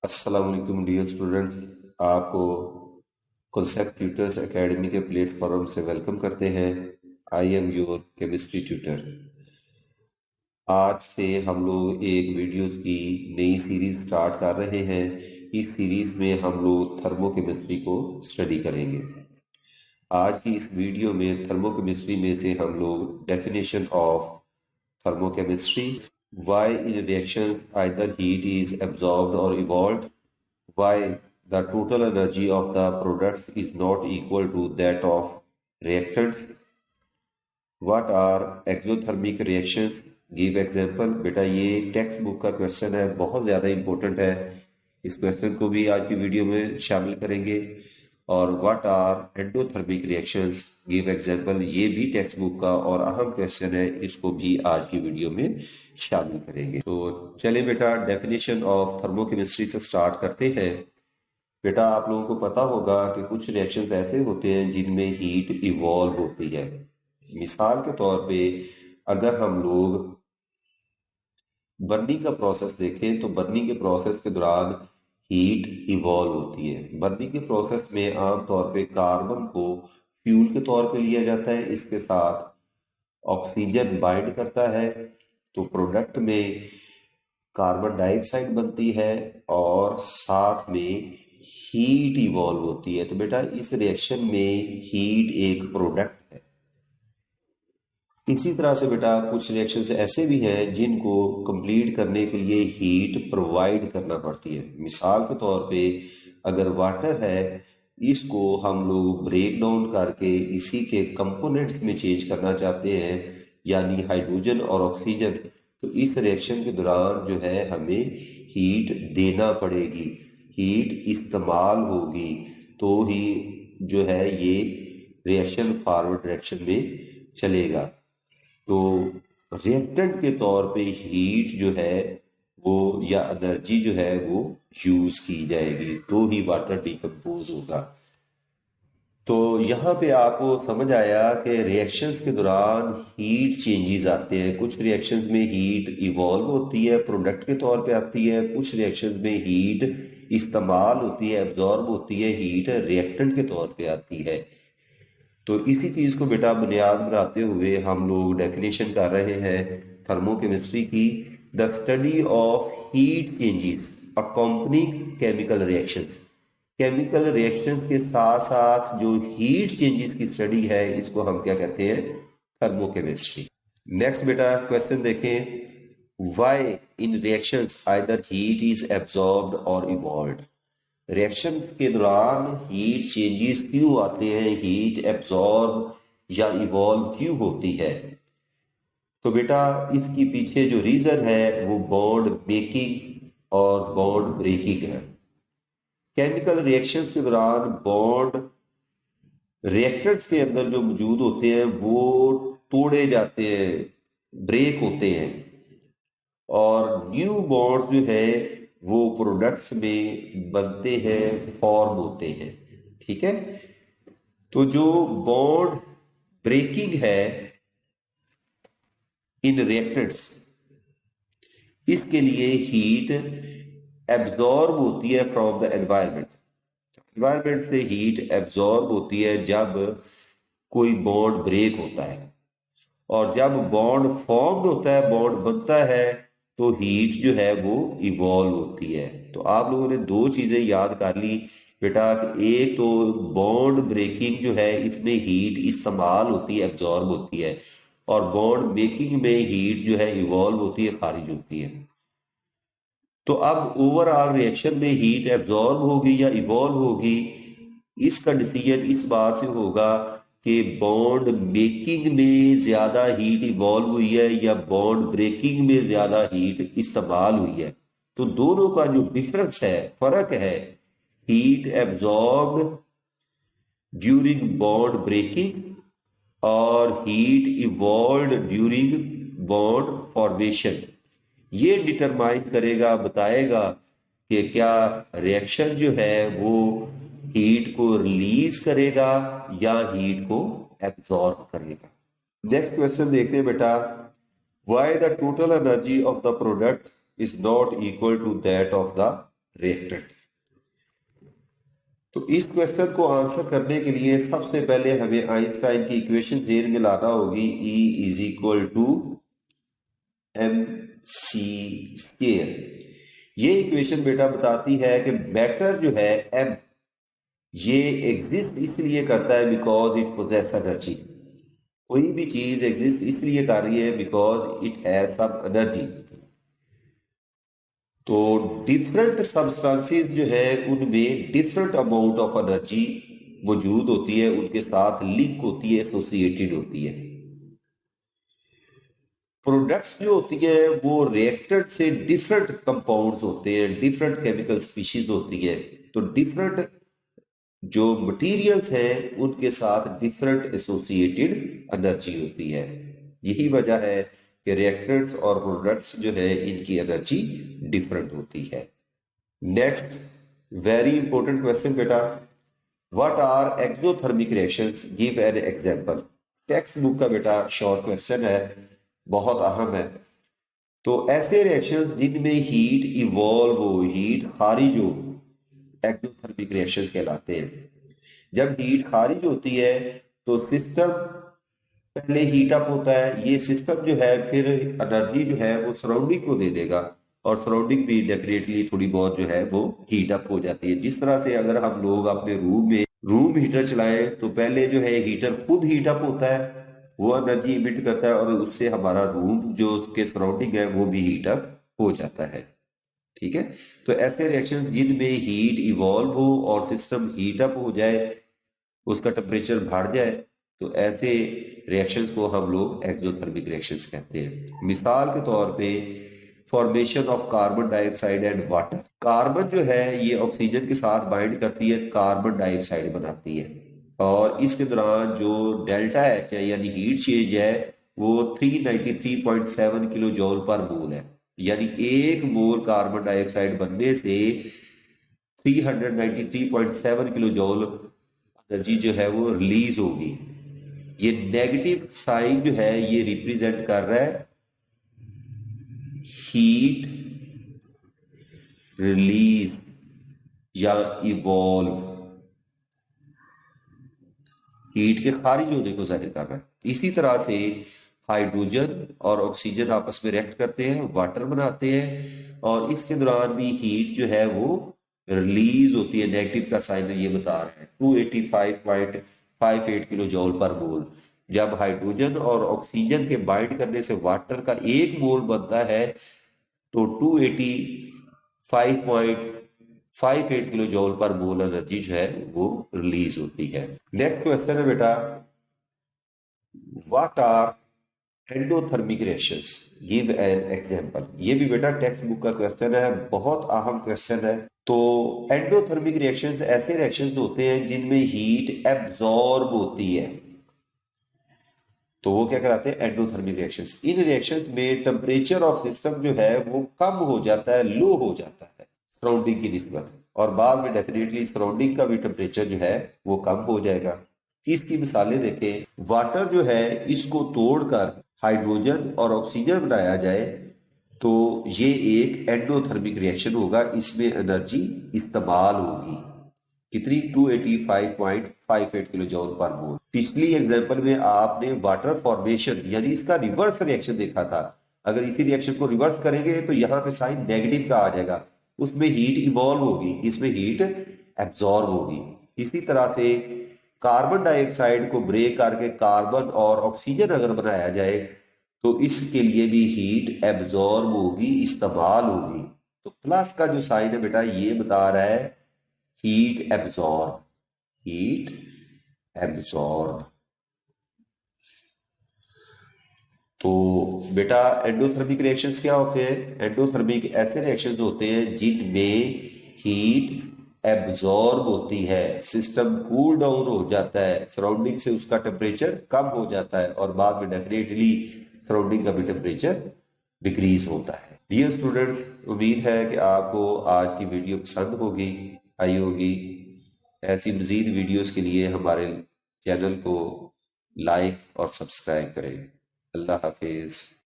अस्सलाम वालेकुम dear students. आपको कॉन्सेप्ट ट्यूटर्स एकेडमी के प्लेटफॉर्म से वेलकम करते हैं। I am your chemistry tutor. आज से हम लोग एक वीडियोस की नई सीरीज स्टार्ट कर रहे हैं। इस सीरीज में हम लोग थर्मोकेमिस्ट्री को स्टडी करेंगे। आज की इस वीडियो में थर्मोकेमिस्ट्री में से हम लोग definition of thermochemistry, why in reactions either heat is absorbed or evolved, why the total energy of the products is not equal to that of reactants, what are exothermic reactions, give example। बेटा ये text book का question है, बहुत ज़्यादा important है। इस question को भी आज की वीडियो में शामिल करेंगे। और what are endothermic reactions, give example, ये भी टेक्स्ट बुक का और अहम क्वेश्चन है, इसको भी आज की वीडियो में शामिल करेंगे। तो चलिए बेटा डेफिनेशन ऑफ थर्मोकेमिस्ट्री से स्टार्ट करते हैं। बेटा आप लोगों को पता होगा कि कुछ रिएक्शंस ऐसे होते हैं जिनमें हीट इवॉल्व होती है। मिसाल के तौर पे अगर हम लोग बर्निंग का प्रोसेस देखें तो बर्निंग के प्रोसेस के दौरान हीट इवॉल्व होती है। बर्निंग के प्रोसेस में आमतौर पे कार्बन को फ्यूल के तौर पे लिया जाता है, इसके साथ ऑक्सीजन बाइंड करता है, तो प्रोडक्ट में कार्बन डाइऑक्साइड बनती है और साथ में हीट इवॉल्व होती है। तो बेटा इस रिएक्शन में हीट एक प्रोडक्ट है। इसी तरह से बेटा कुछ रिएक्शंस ऐसे भी हैं जिनको कंप्लीट करने के लिए हीट प्रोवाइड करना पड़ती है। मिसाल के तौर पे अगर वाटर है, इसको हम लोग ब्रेक डाउन करके इसी के कंपोनेंट्स में चेंज करना चाहते हैं, यानी हाइड्रोजन और ऑक्सीजन, तो इस रिएक्शन के दौरान जो है हमें हीट देना पड़ेगी, हीट इस्तेमाल होगी, तो ही जो है ये रिएक्शन फॉरवर्ड डायरेक्शन में चलेगा। तो रिएक्टेंट के तौर पे हीट जो है वो या एनर्जी जो है वो यूज की जाएगी, तो ही वाटर डिकम्पोज होगा। तो यहाँ पे आपको समझ आया कि रिएक्शंस के दौरान हीट चेंजेस आते हैं। कुछ रिएक्शंस में हीट इवॉल्व होती है, प्रोडक्ट के तौर पे आती है। कुछ रिएक्शंस में हीट इस्तेमाल होती है, एब्जॉर्ब होती है, हीट रिएक्टेंट के तौर पे आती है। तो इसी चीज को बेटा बुनियाद बनाते हुए हम लोग डेफिनेशन कर रहे हैं थर्मोकेमिस्ट्री की। The study of heat changes accompanying chemical reactions. Chemical reactions के साथ साथ जो हीट चेंजेस की स्टडी है, इसको हम क्या कहते हैं? थर्मोकेमिस्ट्री। नेक्स्ट बेटा क्वेश्चन देखें। Why in reactions either heat is absorbed और इवॉल्व्ड। रिएक्शन के दौरान हीट चेंजेस क्यों आते हैं, हीट एब्जॉर्ब या इवॉल्व क्यों होती है? तो बेटा इसकी पीछे जो रीजन है वो बॉन्ड मेकिंग और बॉन्ड ब्रेकिंग है। केमिकल रिएक्शंस के दौरान बॉन्ड रिएक्टेंट्स के अंदर जो मौजूद होते हैं वो तोड़े जाते हैं, ब्रेक होते हैं, और न्यू बॉन्ड जो है वो प्रोडक्ट्स में बनते हैं, फॉर्म होते हैं। ठीक है, तो जो बॉन्ड ब्रेकिंग है इन रिएक्टेंट्स, इसके लिए हीट एब्जॉर्ब होती है फ्रॉम द एनवायरनमेंट। एनवायरनमेंट से हीट एब्जॉर्ब होती है जब कोई बॉन्ड ब्रेक होता है, और जब बॉन्ड फॉर्म्ड होता है, बॉन्ड बनता है, तो हीट जो है वो इवॉल्व होती है। तो आप लोगों ने दो चीजें याद कर ली बेटा, एक तो बॉन्ड ब्रेकिंग जो है इसमें हीट इस्तेमाल होती है, एब्जॉर्ब होती है, और बॉन्ड मेकिंग में हीट जो है इवॉल्व होती है, खारिज होती है। तो अब ओवरऑल रिएक्शन में हीट एब्जॉर्ब होगी या इवॉल्व होगी, इसका डिसीजन इस बात से होगा कि बॉन्ड मेकिंग में ज्यादा हीट इवॉल्व हुई है या बॉन्ड ब्रेकिंग में ज्यादा हीट इस्तेमाल हुई है। तो दोनों का जो डिफरेंस है, फर्क है, heat absorbed during bond breaking और heat evolved during bond formation, ये डिटरमाइन करेगा, बताएगा कि क्या रिएक्शन जो है वो हीट को रिलीज करेगा या हीट को एब्जॉर्ब करेगा। नेक्स्ट क्वेश्चन देखते हैं बेटा। Why the total energy of the product is not equal to that of the reactant. तो इस क्वेश्चन को आंसर करने के लिए सबसे पहले हमें आइंस्टाइन की इक्वेशन जेर में लाना होगी, E is equal to m c square. ये इक्वेशन बेटा बताती है कि मैटर जो है एम, ये एग्जिस्ट इसलिए करता है बिकॉज इट पोजेस एनर्जी। कोई भी चीज एग्जिस्ट इसलिए कर रही है because it has some energy. तो डिफरेंट सब्सटेंसेस जो है उनमें डिफरेंट अमाउंट ऑफ एनर्जी मौजूद होती है, उनके साथ लिंक होती है, एसोसिएटेड होती है। प्रोडक्ट्स जो होती है वो रिएक्टेंट से डिफरेंट कंपाउंड्स होते हैं, डिफरेंट केमिकल स्पीशीज होती है। तो डिफरेंट जो मटेरियल्स हैं उनके साथ डिफरेंट एसोसिएटेड एनर्जी होती है। यही वजह है कि रिएक्टेंट्स और प्रोडक्ट्स जो है इनकी एनर्जी डिफरेंट होती है। नेक्स्ट वेरी इंपॉर्टेंट क्वेश्चन बेटा, what are exothermic reactions, give an example. Text book का बेटा शॉर्ट क्वेश्चन है, बहुत अहम है। तो ऐसे रिएक्शंस जिनमें हीट इवॉल्व हो, हीट खारिज हो, एक्सोथर्मिक रिएक्शंस कहलाते हैं। जब हीट खारिज होती है तो सिस्टम पहले हीट अप होता है, ये सिस्टम जो है फिर एनर्जी जो है वो सराउंडिंग को दे देगा, और सराउंडिंग भी डेफिनेटली थोड़ी बहुत जो है वो हीट अप हो जाती है। जिस तरह से अगर हम लोग अपने रूम में रूम हीटर चलाएं तो पहले जो है हीटर खुद हीट अप होता है, वो एनर्जी इमिट करता है, और उससे हमारा रूम जो उसके सराउंडिंग है वो भी हीट अप हो जाता है। ठीक है, तो ऐसे रिएक्शन जिनमें हीट इवॉल्व हो और सिस्टम हीट अप हो जाए, उसका टेम्परेचर बढ़ जाए, तो ऐसे रिएक्शंस को हम लोग एक्सोथर्मिक रिएक्शंस कहते हैं। मिसाल के तौर पे formation of carbon dioxide and water. Carbon जो है ये ऑक्सीजन के साथ बाइंड करती है, कार्बन डाइऑक्साइड बनाती है, और इसके दौरान जो डेल्टा एच है यानी हीट चेंज है वो 393.7 किलो जूल पर मोल है। यानी एक मोल कार्बन डाइऑक्साइड बनने से 393.7 किलो जूल एनर्जी जो है वो रिलीज होगी। ये नेगेटिव साइन जो है ये रिप्रेजेंट कर रहा है हीट रिलीज या इवॉल्व, हीट के खारिज होने को जाहिर कर रहा है। इसी तरह से हाइड्रोजन और ऑक्सीजन आपस में रिएक्ट करते हैं, वाटर बनाते हैं, और इसके दौरान भी हीट जो है वो रिलीज होती है। नेगेटिव का साइन ये बता रहा है 285.58 किलो जूल पर मोल। जब हाइड्रोजन और ऑक्सीजन के बाइंड करने से वाटर का एक मोल बनता है तो 285.58 किलो जूल पर मोल एनर्जी जो है वो रिलीज होती है। नेक्स्ट क्वेश्चन है बेटा, what are endothermic reactions, give an example. ये भी बेटा टेक्स्ट बुक का क्वेश्चन है, बहुत अहम क्वेश्चन है। तो एंडोथर्मिक रिएक्शंस ऐसे रिएक्शंस होते हैं जिनमें हीट एब्जॉर्ब होती है, तो वो क्या कहलाते हैं, एंडोथर्मिक रिएक्शंस। इन रिएक्शंस में टेम्परेचर ऑफ सिस्टम जो है वो कम हो जाता है, लो हो जाता है सराउंडिंग की निस्बत, और बाद में डेफिनेटली सराउंडिंग का भी टेम्परेचर जो है वो कम हो जाएगा। इसकी मिसालें देखें, वाटर जो है इसको तोड़कर हाइड्रोजन और ऑक्सीजन बनाया जाए तो ये एक एंडोथर्मिक रिएक्शन होगा, इसमें एनर्जी इस्तेमाल होगी। कितनी, 285.58 किलो जूल पर मोल। पिछली एग्जांपल में आपने वाटर फॉर्मेशन यानी इसका रिवर्स रिएक्शन देखा था। अगर इसी रिएक्शन को रिवर्स करेंगे तो यहाँ पे साइन नेगेटिव का आ जाएगा, उसमें हीट इवॉल्व होगी, इसमें हीट एब्जॉर्ब होगी। इसी तरह से कार्बन डाइऑक्साइड को ब्रेक करके कार्बन और ऑक्सीजन अगर बनाया जाए तो इसके लिए भी हीट एब्जॉर्ब होगी, इस्तेमाल होगी। तो प्लस का जो साइन है बेटा ये बता रहा है हीट एब्जॉर्ब, हीट एब्जॉर्ब। तो बेटा एंडोथर्मिक रिएक्शंस क्या होते हैं, एंडोथर्मिक ऐसे रिएक्शंस होते हैं जिनमें हीट एब्जॉर्ब होती है, सिस्टम कूल डाउन हो जाता है, सराउंडिंग से उसका टेम्परेचर कम हो जाता है, और बाद में डेफिनेटली सराउंडिंग का भी टेम्परेचर डिक्रीज होता है। डियर स्टूडेंट, उम्मीद है कि आपको आज की वीडियो पसंद होगी, आई होगी। ऐसी मजीद वीडियोस के लिए हमारे चैनल को लाइक और सब्सक्राइब करें। अल्लाह हाफिज।